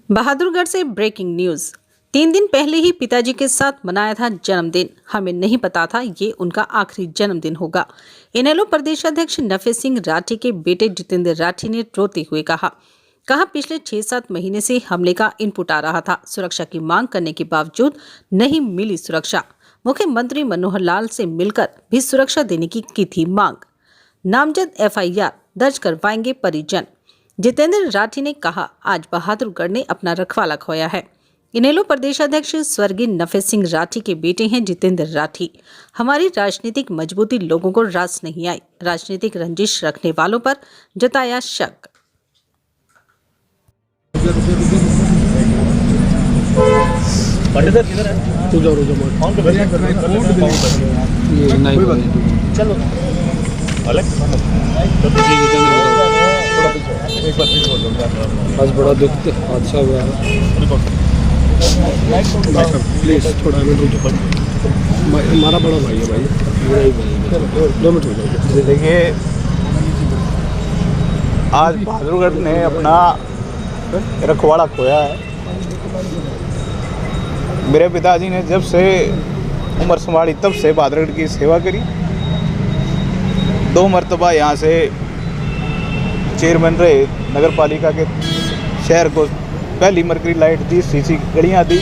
बहादुरगढ़ से breaking news. 3 दिन पहले ही पिताजी के साथ मनाया था जन्मदिन। हमें नहीं पता था ये उनका आखिरी जन्मदिन होगा। इनेलो प्रदेश अध्यक्ष नफे सिंह राठी के बेटे जितेंद्र राठी ने रोते हुए कहा पिछले 6-7 महीने से हमले का इनपुट आ रहा था। सुरक्षा की मांग करने के बावजूद नहीं मिली सुरक्षा। मुख्यमंत्री मनोहर लाल से मिलकर भी सुरक्षा देने की थी मांग। नामजद FIR दर्ज करवाएंगे परिजन। जितेंद्र राठी ने कहा आज बहादुरगढ़ ने अपना रखवाला खोया है। इनेलो प्रदेश अध्यक्ष स्वर्गीय नफे सिंह राठी के बेटे हैं जितेंद्र राठी। हमारी राजनीतिक मजबूती लोगों को रास नहीं आई। राजनीतिक रंजिश रखने वालों पर जताया शक। चलो आज बड़ा दुख हादसा हुआ है। प्लीज थोड़ा मिनट हमारा बड़ा भाई है भाई, मेरा ही भाई है। 2 मिनट हो जाएगा। देखिए, आज बहादुरगढ़ ने अपना रखवाड़ा खोया है। मेरे पिताजी ने जब से उम्र संभाली तब से बहादुरगढ़ की सेवा करी। 2 मरतबा यहाँ से चेयरमैन रहे, नगर पालिका के शहर को पहली मरकरी लाइट दी, CC गड़ियाँ दी,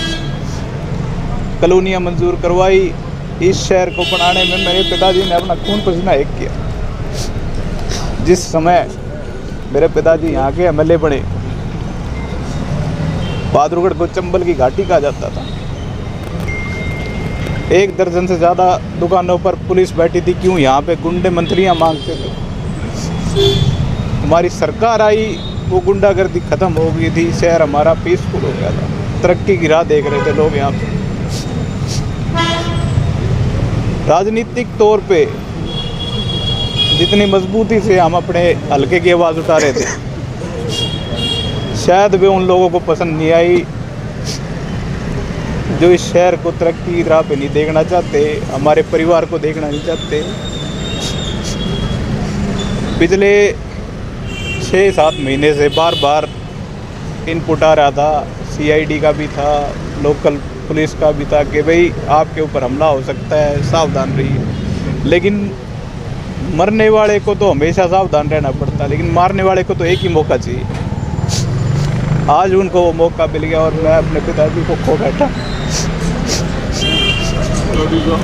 कॉलोनियाँ मंजूर करवाई। इस शहर को बनाने में मेरे पिताजी ने अपना खून पसीना एक किया। जिस समय मेरे पिताजी यहाँ के MLA बने, बहादुरगढ़ को चंबल की घाटी कहा जाता था। 1 दर्जन से ज़्यादा दुकानों पर पुलिस बैठी थी। क्यों? यहाँ पे गुंडे मंत्रियाँ मांगते थे। हमारी सरकार आई, वो गुंडागर्दी खत्म हो गई थी। शहर हमारा पीसफुल हो गया था। तरक्की की राह देख रहे थे लोग यहाँ पे। राजनीतिक तौर पे जितनी मजबूती से हम अपने हल्के की आवाज़ उठा रहे थे, शायद वे उन लोगों को पसंद नहीं आई जो इस शहर को तरक्की की राह पे नहीं देखना चाहते, हमारे परिवार को देखना नहीं चाहते। पिछले 6-7 महीने से बार बार इनपुट आ रहा था, CID का भी था, लोकल पुलिस का भी था कि भाई आपके ऊपर हमला हो सकता है, सावधान रहिए। लेकिन मरने वाले को तो हमेशा सावधान रहना पड़ता है, लेकिन मारने वाले को तो एक ही मौका चाहिए। आज उनको वो मौका मिल गया और मैं अपने पिताजी को खो बैठा।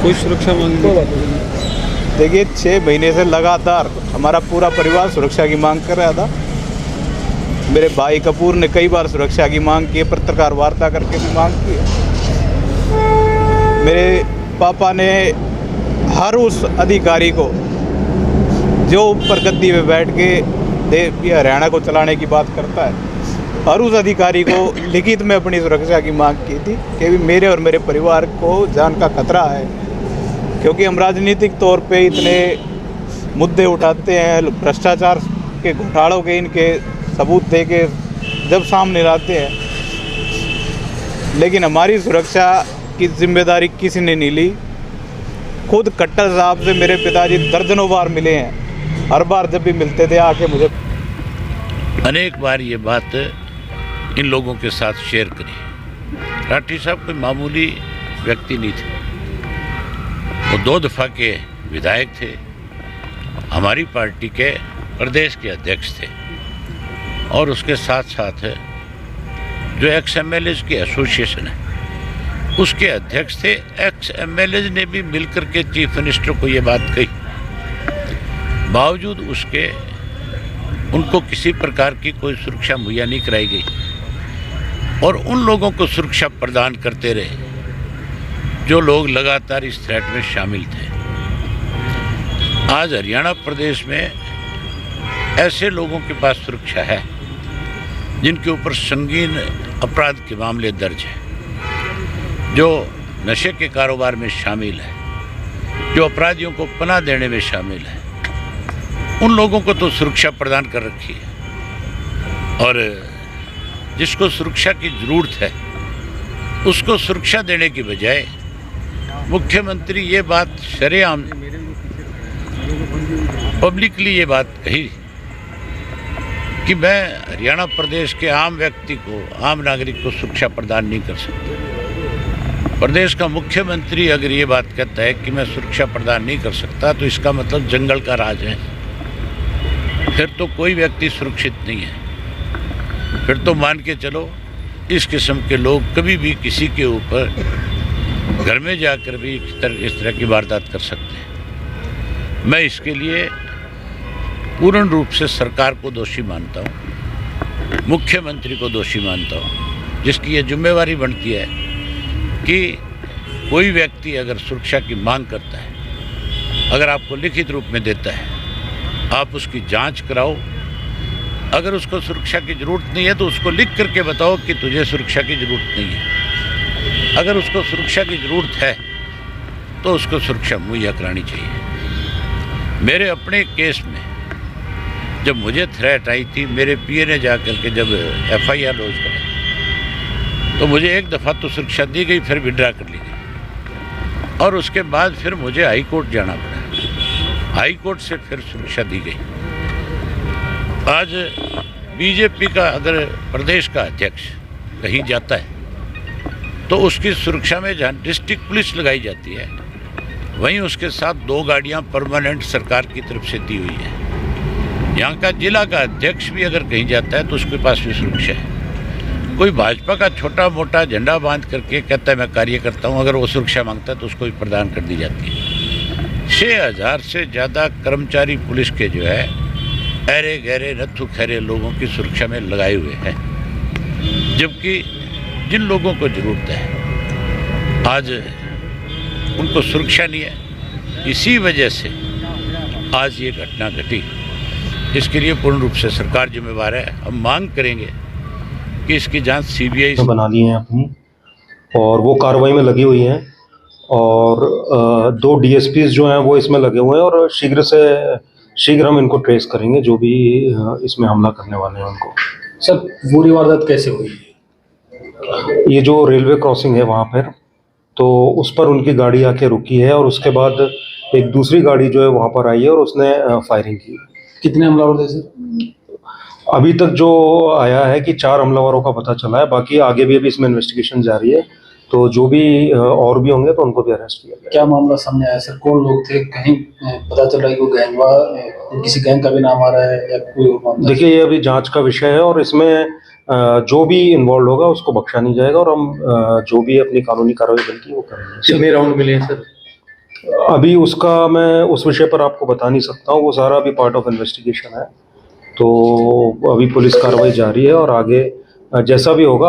कोई सुरक्षा मांग देखिए, 6 महीने से लगातार हमारा पूरा परिवार सुरक्षा की मांग कर रहा था। मेरे भाई कपूर ने कई बार सुरक्षा की मांग की, पत्रकार वार्ता करके भी मांग की। मेरे पापा ने हर उस अधिकारी को जो ऊपर गद्दी में बैठ के हरियाणा को चलाने की बात करता है, हर उस अधिकारी को लिखित में अपनी सुरक्षा की मांग की थी कि भी मेरे और मेरे परिवार को जान का खतरा है। क्योंकि हम राजनीतिक तौर पे इतने मुद्दे उठाते हैं, भ्रष्टाचार के घोटालों के इनके सबूत दे के जब सामने लाते हैं, लेकिन हमारी सुरक्षा की जिम्मेदारी किसी ने नहीं ली। खुद कट्टर साहब से मेरे पिताजी दर्जनों बार मिले हैं। हर बार जब भी मिलते थे आके मुझे अनेक बार ये बात इन लोगों के साथ शेयर करी। राठी साहब कोई मामूली व्यक्ति नहीं थे। वो 2 दफ़ा के विधायक थे, हमारी पार्टी के प्रदेश के अध्यक्ष थे, और उसके साथ साथ जो ex-MLAs की एसोसिएशन है उसके अध्यक्ष थे। ex-MLAs ने भी मिलकर के चीफ मिनिस्टर को ये बात कही। बावजूद उसके उनको किसी प्रकार की कोई सुरक्षा मुहैया नहीं कराई गई और उन लोगों को सुरक्षा प्रदान करते रहे जो लोग लगातार इस थ्रेट में शामिल थे। आज हरियाणा प्रदेश में ऐसे लोगों के पास सुरक्षा है जिनके ऊपर संगीन अपराध के मामले दर्ज हैं, जो नशे के कारोबार में शामिल है, जो अपराधियों को पनाह देने में शामिल है। उन लोगों को तो सुरक्षा प्रदान कर रखी है और जिसको सुरक्षा की ज़रूरत है उसको सुरक्षा देने की बजाय मुख्यमंत्री ये बात शरेआम पब्लिकली ये बात कही कि मैं हरियाणा प्रदेश के आम व्यक्ति को, आम नागरिक को सुरक्षा प्रदान नहीं कर सकता। प्रदेश का मुख्यमंत्री अगर ये बात कहता है कि मैं सुरक्षा प्रदान नहीं कर सकता, तो इसका मतलब जंगल का राज है। फिर तो कोई व्यक्ति सुरक्षित नहीं है। फिर तो मान के चलो इस किस्म के लोग कभी भी किसी के ऊपर घर में जाकर भी इस तरह की वारदात कर सकते हैं। मैं इसके लिए पूर्ण रूप से सरकार को दोषी मानता हूँ, मुख्यमंत्री को दोषी मानता हूँ, जिसकी ये जिम्मेवारी बनती है कि कोई व्यक्ति अगर सुरक्षा की मांग करता है, अगर आपको लिखित रूप में देता है, आप उसकी जांच कराओ। अगर उसको सुरक्षा की ज़रूरत नहीं है तो उसको लिख करके बताओ कि तुझे सुरक्षा की ज़रूरत नहीं है। अगर उसको सुरक्षा की ज़रूरत है तो उसको सुरक्षा मुहैया करानी चाहिए। मेरे अपने केस में जब मुझे थ्रेट आई थी, मेरे पीए ने जा करके जब FIR लॉन्च करा तो मुझे एक दफ़ा तो सुरक्षा दी गई, फिर विड्रा कर ली गई और उसके बाद फिर मुझे हाई कोर्ट जाना पड़ा। हाई कोर्ट से फिर सुरक्षा दी गई। आज बीजेपी का अगर प्रदेश का अध्यक्ष कहीं जाता है तो उसकी सुरक्षा में जहाँ डिस्ट्रिक्ट पुलिस लगाई जाती है, वहीं उसके साथ 2 गाड़ियाँ परमानेंट सरकार की तरफ से दी हुई है। यहाँ का जिला का अध्यक्ष भी अगर कहीं जाता है तो उसके पास भी सुरक्षा है। कोई भाजपा का छोटा मोटा झंडा बांध करके कहता है मैं कार्य करता हूँ, अगर वो सुरक्षा मांगता है तो उसको भी प्रदान कर दी जाती है। 6000 से ज़्यादा कर्मचारी पुलिस के जो है अरे गहरे नत्थु खैरे लोगों की सुरक्षा में लगाए हुए हैं, जबकि जिन लोगों को ज़रूरत है आज उनको सुरक्षा नहीं है। इसी वजह से आज ये घटना घटी। इसके लिए पूर्ण रूप से सरकार जिम्मेवार है। हम मांग करेंगे कि इसकी जांच CBI बना ली हैं अपनी और वो कार्रवाई में लगी हुई हैं और 2 DSPs जो हैं वो इसमें लगे हुए हैं और शीघ्र से शीघ्र हम इनको ट्रेस करेंगे, जो भी इसमें हमला करने वाले हैं उनको। सर पूरी वारदात कैसे हुई? ये जो रेलवे क्रॉसिंग है वहाँ पर, तो उस पर उनकी गाड़ी आके रुकी है और उसके बाद एक दूसरी गाड़ी जो है वहाँ पर आई है और उसने फायरिंग की। कितने हमलावर थे सर? अभी तक जो आया है कि 4 हमलावरों का पता चला है, बाकी आगे भी अभी इसमें इन्वेस्टिगेशन जारी है, तो जो भी और भी होंगे तो उनको भी अरेस्ट किया जाएगा। क्या मामला सामने आया सर? कौन लोग थे? कहीं पता चल रहा है कि वो गैंग किसी गैंग का भी नाम आ रहा है या कोई और मामला? देखिए ये अभी जांच का विषय है और इसमें जो भी इन्वॉल्व होगा उसको बख्शा नहीं जाएगा और हम जो भी अपनी कानूनी कार्रवाई बनती है वो करेंगे। कितने राउंड मिले हैं सर? अभी उसका मैं उस विषय पर आपको बता नहीं सकता हूँ, वो सारा अभी पार्ट ऑफ इन्वेस्टिगेशन है, तो अभी पुलिस कार्रवाई जारी है और आगे जैसा भी होगा